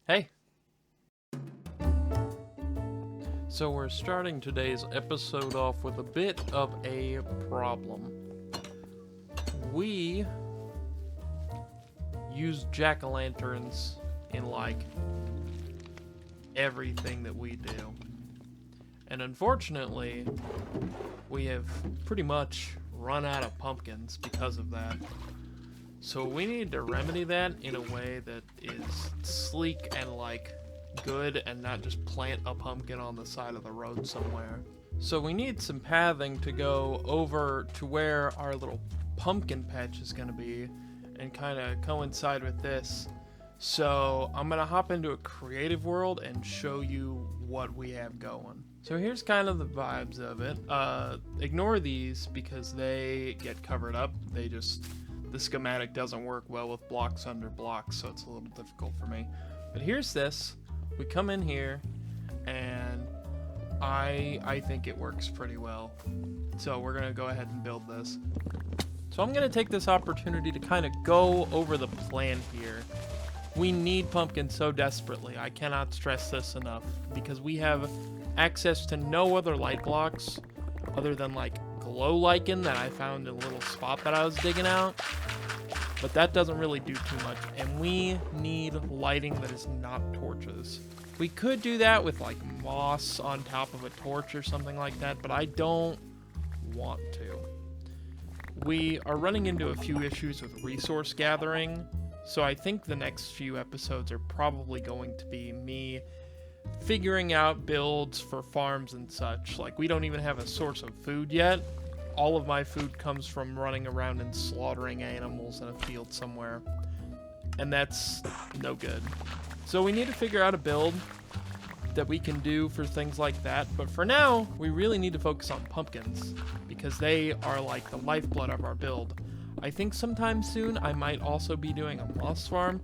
Hey! So we're starting today's episode off with a bit of a problem. We use jack-o'-lanterns in like everything that we do. And unfortunately, we have pretty much run out of pumpkins because of that. So we need to remedy that in a way that is sleek and like good and not just plant a pumpkin on the side of the road somewhere. So we need some pathing to go over to where our little pumpkin patch is going to be and kind of coincide with this. So I'm going to hop into a creative world and show you what we have going. So here's kind of the vibes of it. Ignore these because they get covered up. The schematic doesn't work well with blocks under blocks, so it's a little difficult for me. But here's this. We come in here, and I think it works pretty well. So we're going to go ahead and build this. So I'm going to take this opportunity to kind of go over the plan here. We need pumpkins so desperately. I cannot stress this enough, because we have access to no other light blocks other than like glow lichen that I found in a little spot that I was digging out. But that doesn't really do too much, and we need lighting that is not torches. We could do that with like moss on top of a torch or something like that, but I don't want to. We are running into a few issues with resource gathering, so I think the next few episodes are probably going to be me figuring out builds for farms and such. Like, we don't even have a source of food yet. All of my food comes from running around and slaughtering animals in a field somewhere, and that's no good. So we need to figure out a build that we can do for things like that, but for now, we really need to focus on pumpkins, because they are like the lifeblood of our build. I think sometime soon I might also be doing a moss farm,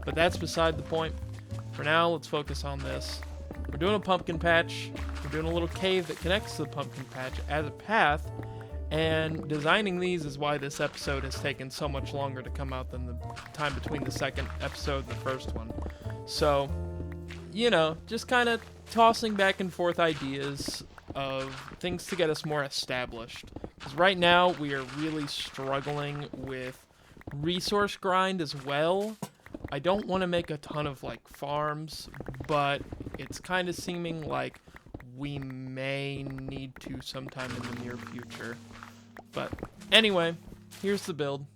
but that's beside the point. For now, let's focus on this. We're doing a pumpkin patch, we're doing a little cave that connects to the pumpkin patch as a path, and designing these is why this episode has taken so much longer to come out than the time between the second episode and the first one. So, just kind of tossing back and forth ideas of things to get us more established. Because right now, we are really struggling with resource grind as well. I don't want to make a ton of, farms, but it's kind of seeming like we may need to sometime in the near future. But anyway, here's the build.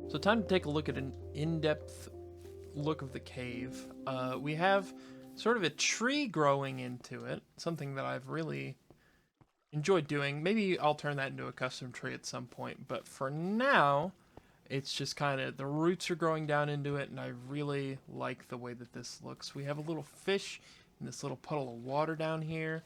So time to take a look at an in-depth look of the cave. We have sort of a tree growing into it, something that I've really enjoyed doing. Maybe I'll turn that into a custom tree at some point, but for now, it's just kind of, the roots are growing down into it, and I really like the way that this looks. We have a little fish in this little puddle of water down here,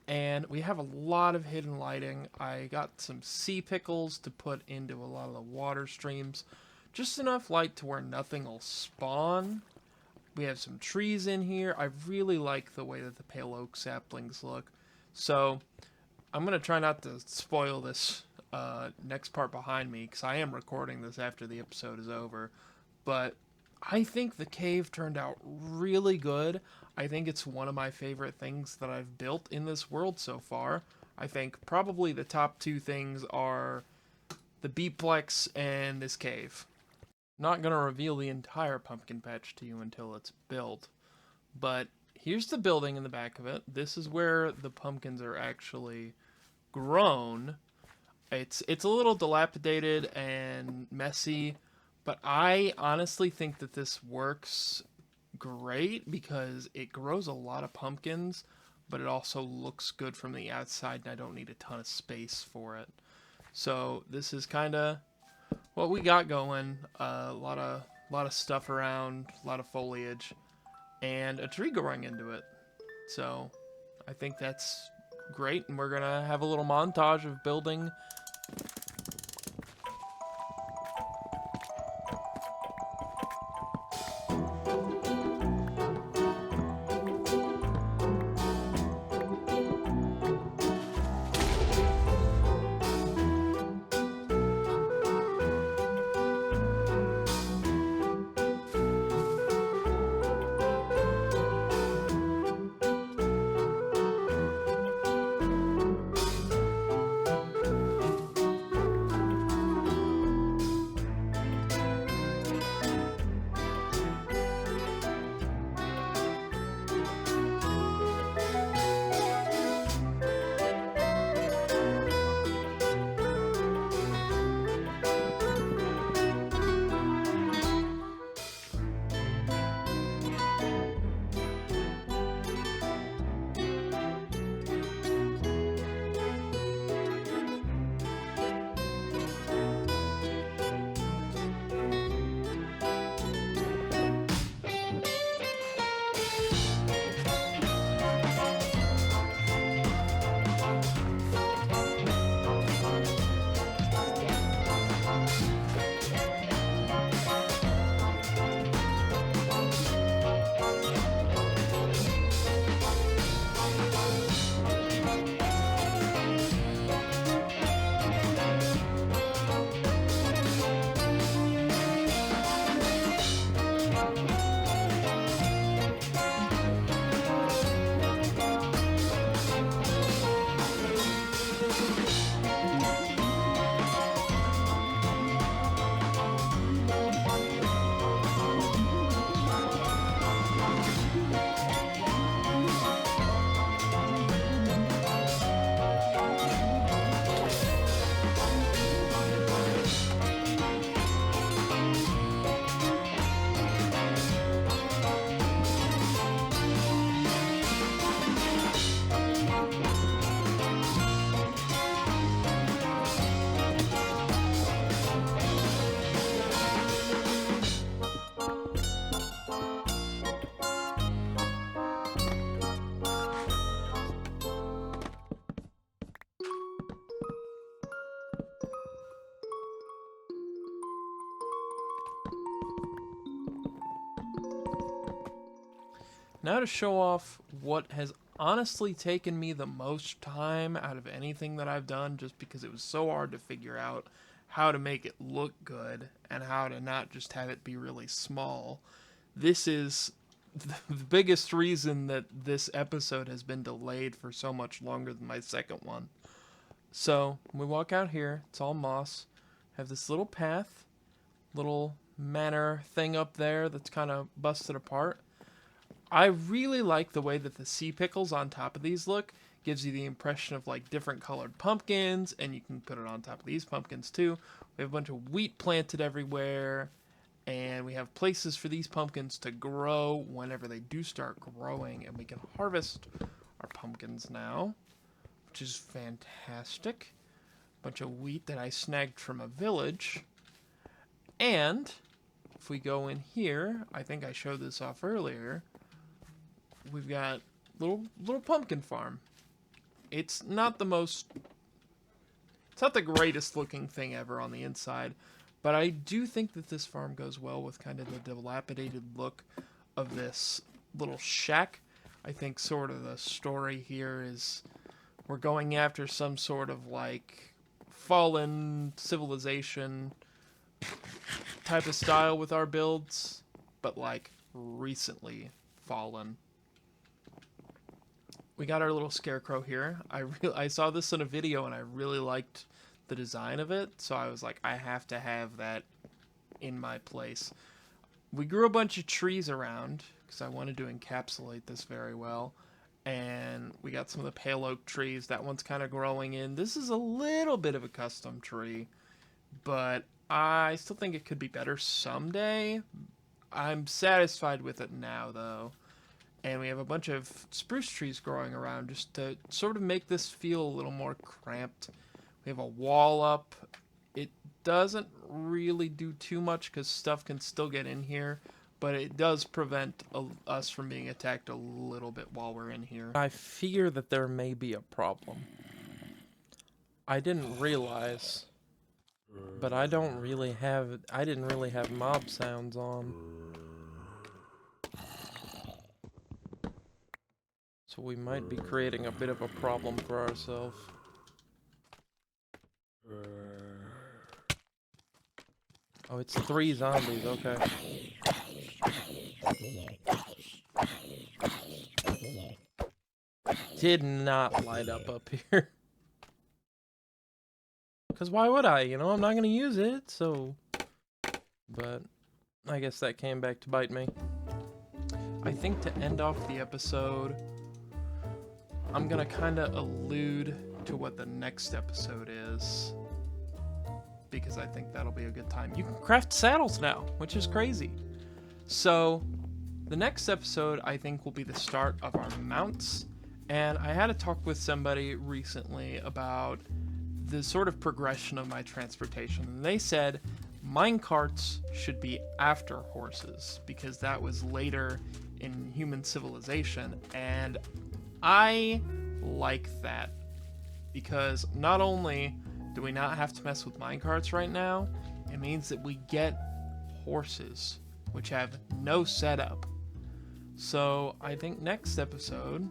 and we have a lot of hidden lighting. I got some sea pickles to put into a lot of the water streams. Just enough light to where nothing will spawn. We have some trees in here. I really like the way that the pale oak saplings look. So I'm going to try not to spoil this next part behind me, because I am recording this after the episode is over. But I think the cave turned out really good. I think it's one of my favorite things that I've built in this world so far. I think probably the top two things are the Beeplex and this cave. Not going to reveal the entire pumpkin patch to you until it's built, but here's the building in the back of it. This is where the pumpkins are actually grown. It's a little dilapidated and messy, but I honestly think that this works great because it grows a lot of pumpkins, but it also looks good from the outside, and I don't need a ton of space for it. So this is kind of what we got going. A lot of stuff around, a lot of foliage, and a tree growing into it. So I think that's great, and we're gonna have a little montage of building. Now to show off what has honestly taken me the most time out of anything that I've done, just because it was so hard to figure out how to make it look good and how to not just have it be really small. This is the biggest reason that this episode has been delayed for so much longer than my second one. So when we walk out here, it's all moss. Have this little path, little manor thing up there that's kind of busted apart. I really like the way that the sea pickles on top of these look. gives you the impression of like different colored pumpkins, and you can put it on top of these pumpkins too. We have a bunch of wheat planted everywhere, and we have places for these pumpkins to grow whenever they do start growing, and we can harvest our pumpkins now, which is fantastic. Bunch of wheat that I snagged from a village. And if we go in here, I think I showed this off earlier, we've got little pumpkin farm. It's not the greatest looking thing ever on the inside, but I do think that this farm goes well with kind of the dilapidated look of this little shack. I think sort of the story here is we're going after some sort of like fallen civilization type of style with our builds, but like recently fallen. We got our little scarecrow here. I saw this in a video and I really liked the design of it, so I was like, I have to have that in my place. We grew a bunch of trees around because I wanted to encapsulate this very well, and we got some of the pale oak trees. That one's kind of growing in. This is a little bit of a custom tree, but I still think it could be better someday. I'm satisfied with it now, though. And we have a bunch of spruce trees growing around just to sort of make this feel a little more cramped. We have a wall up. It doesn't really do too much because stuff can still get in here, but it does prevent us from being attacked a little bit while we're in here. I fear that there may be a problem. I didn't realize, but I didn't really have mob sounds on. So we might be creating a bit of a problem for ourselves. Oh, it's 3 zombies, okay. Did not light up here. Because why would I? You know, I'm not going to use it, so... But I guess that came back to bite me. I think to end off the episode, I'm going to kind of allude to what the next episode is, because I think that'll be a good time. You can craft saddles now, which is crazy. So the next episode, I think, will be the start of our mounts. And I had a talk with somebody recently about the sort of progression of my transportation. And they said minecarts should be after horses, because that was later in human civilization. And I like that, because not only do we not have to mess with minecarts right now, it means that we get horses, which have no setup. So I think next episode,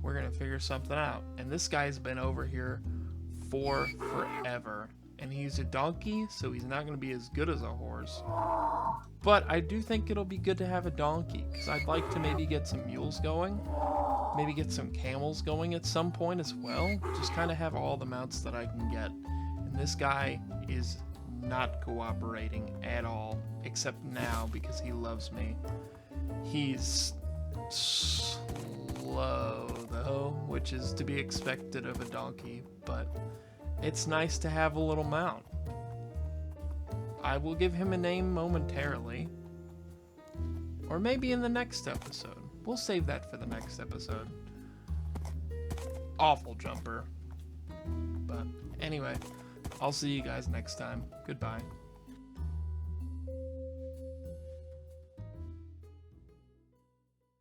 we're going to figure something out. And this guy's been over here for forever. And he's a donkey, so he's not going to be as good as a horse. But I do think it'll be good to have a donkey, because I'd like to maybe get some mules going. Maybe get some camels going at some point as well. Just kind of have all the mounts that I can get. And this guy is not cooperating at all, except now because he loves me. He's slow, though, which is to be expected of a donkey, but it's nice to have a little mount. I will give him a name momentarily, or maybe in the next episode. We'll save that for the next episode. Awful jumper. But anyway, I'll see you guys next time. Goodbye.